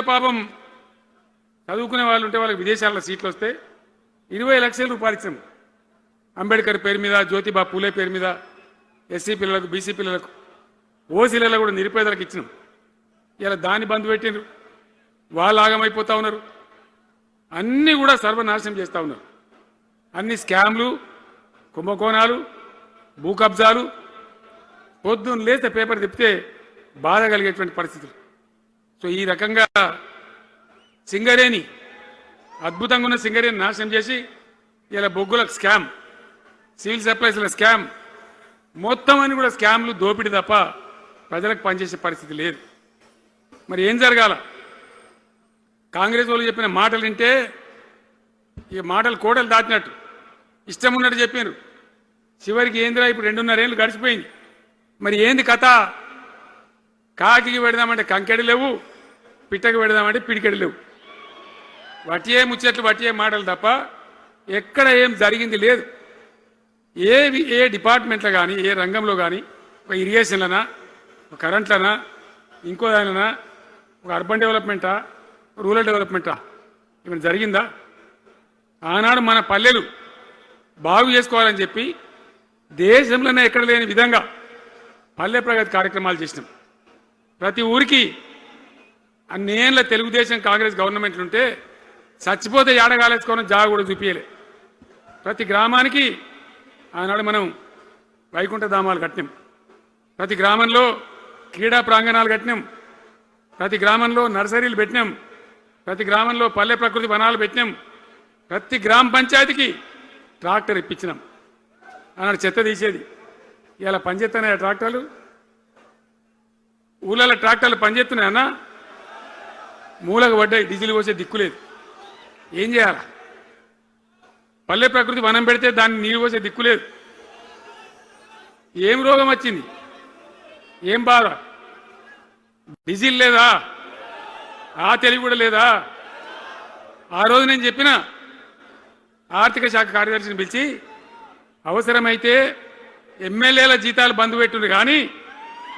పిల్లలు పాపం చదువుకునే వాళ్ళు ఉంటే వాళ్ళకి విదేశాల్లో సీట్లు వస్తే 20 లక్షల రూపాయలు ఇచ్చాం. అంబేద్కర్ పేరు మీద, జ్యోతిబా పూలే పేరు మీద, ఎస్సీ పిల్లలకు, బీసీ పిల్లలకు, ఓసీలలో కూడా నిరుపేదలకు ఇచ్చినాం. ఇలా దాన్ని బంద్ పెట్టినారు. వాళ్ళు ఆగమైపోతా ఉన్నారు. అన్నీ కూడా సర్వనాశనం చేస్తూ ఉన్నారు. అన్ని స్కామ్లు, కుంభకోణాలు, భూ కబ్జాలు. పొద్దున్న లేస్తే పేపర్ తిప్పితే బాధ కలిగేటువంటి పరిస్థితులు. సో ఈ రకంగా సింగరేణి, అద్భుతంగా ఉన్న సింగరేణి నాశనం చేసి ఇలా బొగ్గులకు స్కామ్, సివిల్ సప్లైస్ల స్కామ్, మొత్తం అని కూడా స్కామ్లు, దోపిడీ తప్ప ప్రజలకు పనిచేసే పరిస్థితి లేదు. మరి ఏం జరగాల? కాంగ్రెస్ వాళ్ళు చెప్పిన మాటలు వింటే ఈ మాటలు కోడలు దాటినట్టు ఇష్టం ఉన్నట్టు చెప్పారు. చివరికి ఏందిరా ఇప్పుడు 2.5 ఏళ్ళు గడిచిపోయింది. మరి ఏంది కథ? కాకికి పెడదామంటే కంకెడి లేవు, పిట్టకి పెడదామంటే పిడికెడి లేవు. వటియే ముచ్చట్లు, వటియే మాటలు తప్ప ఎక్కడ ఏం జరిగింది లేదు. ఏ డిపార్ట్మెంట్లో కానీ, ఏ రంగంలో కానీ, ఒక ఇరిగేషన్లనా, ఒక కరెంట్లనా, ఇంకో దానినా, ఒక అర్బన్ డెవలప్మెంటా, రూరల్ డెవలప్మెంటా ఏమైనా జరిగిందా? ఆనాడు మన పల్లెలు బాగు చేసుకోవాలని చెప్పి దేశంలోనే ఎక్కడ లేని విధంగా పల్లె ప్రగతి కార్యక్రమాలు చేసినాం. ప్రతి ఊరికి అన్నేళ్ళ తెలుగుదేశం కాంగ్రెస్ గవర్నమెంట్లు ఉంటే చచ్చిపోతే ఏడగాలేసుకోవడం జాగ కూడా చూపించలే. ప్రతి గ్రామానికి ఆనాడు మనం వైకుంఠ ధామాలు కట్టినాం. ప్రతి గ్రామంలో క్రీడా ప్రాంగణాలు కట్టినాం. ప్రతి గ్రామంలో నర్సరీలు పెట్టినాం. ప్రతి గ్రామంలో పల్లె ప్రకృతి వనాలు పెట్టినాం. ప్రతి గ్రామ పంచాయతీకి ట్రాక్టర్ ఇప్పించినాం. ఆనాడు చెత్త తీసేది. ఇలా పనిచేస్తున్నాయా ట్రాక్టర్లు? ఊళ్ళలో ట్రాక్టర్లు పనిచేస్తున్నాయన్నా? మూలకు పడ్డాయి, డీజిల్ పోసే దిక్కులేదు. ఏం చేయాలా? పల్లె ప్రకృతి వనం పెడితే దాన్ని నీరు పోసే దిక్కులేదు. ఏం రోగం వచ్చింది? ఏం బాధ? డీజిల్ లేదా? ఆ తెలివి కూడా లేదా? ఆ రోజు నేను చెప్పిన ఆర్థిక శాఖ కార్యదర్శిని పిలిచి అవసరమైతే ఎమ్మెల్యేల జీతాలు బంద్ పెట్టుంది కానీ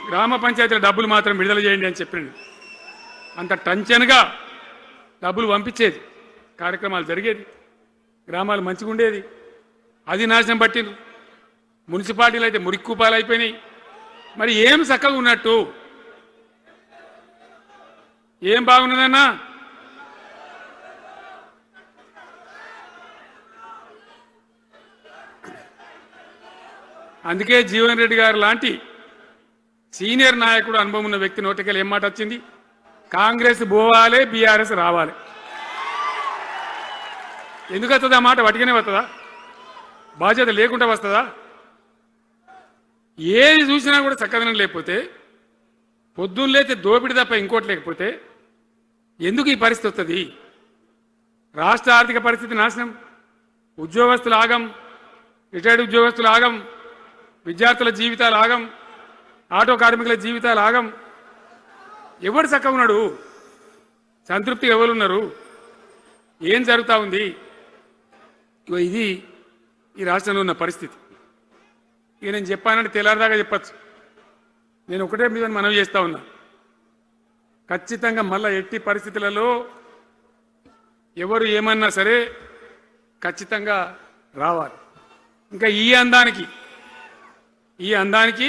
గ్రామ పంచాయతీల డబ్బులు మాత్రం విడుదల చేయండి అని చెప్పినండి. అంత టెన్షన్గా డబ్బులు పంపించేది, కార్యక్రమాలు జరిగేది, గ్రామాలు మంచిగా ఉండేది. అది నాశనం పట్టింది. మున్సిపాలిటీలు అయితే మురిక్కుపాలు అయిపోయినాయి. మరి ఏం చక్కగా ఉన్నట్టు? ఏం బాగున్నదన్నా? అందుకే జీవన్ రెడ్డి గారు లాంటి సీనియర్ నాయకుడు, అనుభవం ఉన్న వ్యక్తి నోటికెళ్ళి ఏం మాట వచ్చింది? కాంగ్రెస్ పోవాలి, బీఆర్ఎస్ రావాలి. ఎందుకు వస్తుందా మాట? వటిగానే వస్తుందా? బాధ్యత లేకుండా వస్తుందా? ఏది చూసినా కూడా చక్కదనం లేకపోతే, పొద్దున్న లేతే దోపిడి తప్ప ఇంకోటి లేకపోతే ఎందుకు ఈ పరిస్థితి వస్తుంది? రాష్ట్ర ఆర్థిక పరిస్థితి నాశనం, ఉద్యోగస్తులు ఆగం, రిటైర్డ్ ఉద్యోగస్తులు ఆగం, విద్యార్థుల జీవితాలు ఆగం, ఆటో కార్మికుల జీవితాలు ఆగం. ఎవరు చక్కగా ఉన్నాడు? సంతృప్తి ఎవరున్నారు? ఏం జరుగుతూ ఉంది? ఇది ఈ రాష్ట్రంలో ఉన్న పరిస్థితి. ఇక నేను చెప్పానంటే తెల్లారిదాకా చెప్పచ్చు. నేను ఒకటే మీద మనవి చేస్తా ఉన్నా, ఖచ్చితంగా మళ్ళా ఎట్టి పరిస్థితులలో ఎవరు ఏమన్నా సరే ఖచ్చితంగా రావాలి. ఇంకా ఈ అందానికి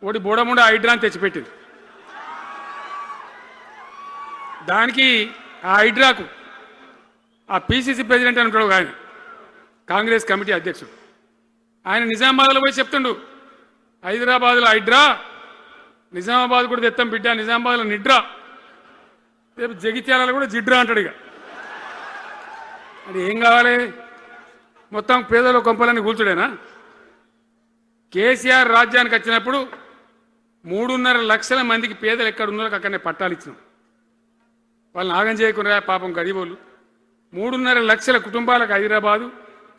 ఒకటి బోడముండ హైడ్రాని తెచ్చిపెట్టింది. దానికి ఆ హైడ్రాకు ఆ పిసిసి ప్రెసిడెంట్ అని ఉంటాడు ఆయన, కాంగ్రెస్ కమిటీ అధ్యక్షుడు, ఆయన నిజామాబాద్లో పోయి చెప్తుండు, హైదరాబాద్లో హైడ్రా, నిజామాబాద్ కూడా తెత్తాం బిడ్డ, నిజామాబాద్లో నిడ్రా, రేపు జగిత్యాలలో కూడా జిడ్రా అంటాడు. ఇక అది ఏం కావాలి? మొత్తం పేదల కొంపలన్నీ కూల్చుడేనా? కేసీఆర్ రాజ్యానికి వచ్చినప్పుడు 3.5 లక్షల మందికి పేదలు ఎక్కడ ఉన్నారో అక్కడనే పట్టాలు ఇచ్చినాం. వాళ్ళని ఆగం చేయకుండా పాపం గరీబోళ్ళు 3.5 లక్షల కుటుంబాలకు హైదరాబాదు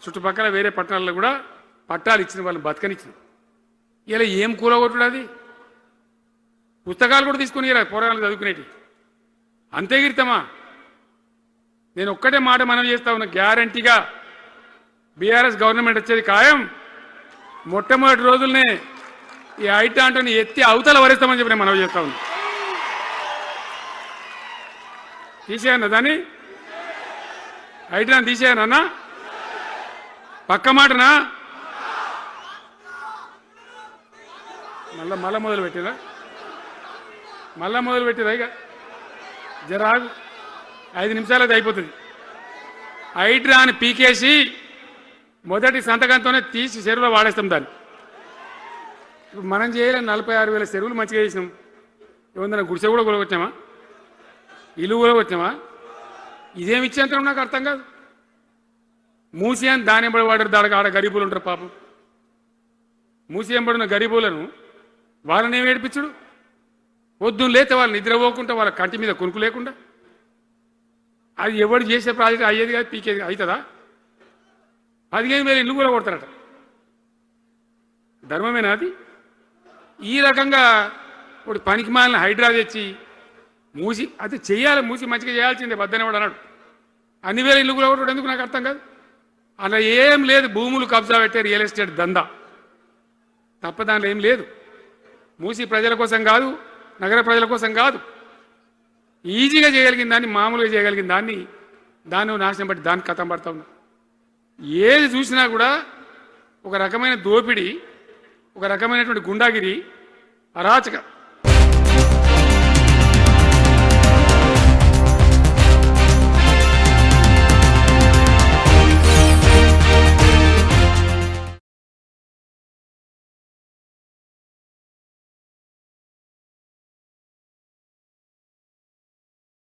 చుట్టుపక్కల వేరే పట్టణాల్లో కూడా పట్టాలు ఇచ్చిన వాళ్ళని బతకనిచ్చిన. ఇలా ఏం కూలగొట్టుడు? అది పుస్తకాలు కూడా తీసుకుని పోరాటాలు చదువుకునేటి అంతే గిరితమా? నేను ఒక్కటే మాట మనం చేస్తా ఉన్నా, గ్యారంటీగా బీఆర్ఎస్ గవర్నమెంట్ వచ్చేది ఖాయం. మొట్టమొదటి రోజులనే ఈ ఐటాంటోని ఎత్తి అవతల వరేస్తామని చెప్పి నేను మనవి చేస్తా ఉన్నా. తీసేయన్నా దాన్ని హైడ్రాన్ తీసేయనన్నా పక్క మాటనా మళ్ళా మొదలు పెట్టిరా ఇక జరాగు 5 నిమిషాలు అది అయిపోతుంది హైడ్రాన్ పీకేసి మొదటి సంతకంతోనే తీసి చెరువులో వాడేస్తాం దాన్ని ఇప్పుడు మనం చేయలేని 46,000 చెరువులు మంచిగా చేసినాం ఏమన్నా గుడిసె కూడా కొలగొచ్చామా ఇల్లు కూడా వచ్చామా ఇదేమి ఇచ్చేంత నాకు అర్థం కాదు మూసి అని దాని ఎంబడి వాడారు దానికి ఆడ గరీబులు ఉంటారు పాపం మూసి ఎంబడిన గరీబులను వాళ్ళని ఏమి ఏడిపించుడు పొద్దున్న లేతే వాళ్ళు నిద్రపోకుండా వాళ్ళ కంటి మీద కొనుక్కు లేకుండా అది ఎవడు చేసే ప్రాజెక్ట్ అయ్యేది కాదు పీకేది అవుతుందా 15,000 ఇల్లు కూడా కొడతారట ధర్మమేనా అది ఈ రకంగా ఇప్పుడు పనికి మాలిన హైడ్రా తెచ్చి మూసి అది చెయ్యాలి మూసి మంచిగా చేయాల్సిందే వద్దనే వాడు అన్నాడు అన్ని వేల ఇల్లు కూడా కొట్టడం ఎందుకు నాకు అర్థం కాదు అలా ఏం లేదు భూములు కబ్జా పెట్టే రియల్ ఎస్టేట్ దందా తప్ప దానిలో ఏం లేదు మూసి ప్రజల కోసం కాదు నగర ప్రజల కోసం కాదు ఈజీగా చేయగలిగిన దాన్ని మామూలుగా చేయగలిగిన దాన్ని నాశనం బట్టి దాన్ని కథం పడతా ఉన్నా ఏది చూసినా కూడా ఒక రకమైన దోపిడీ ఒక రకమైనటువంటి గుండాగిరి అరాచక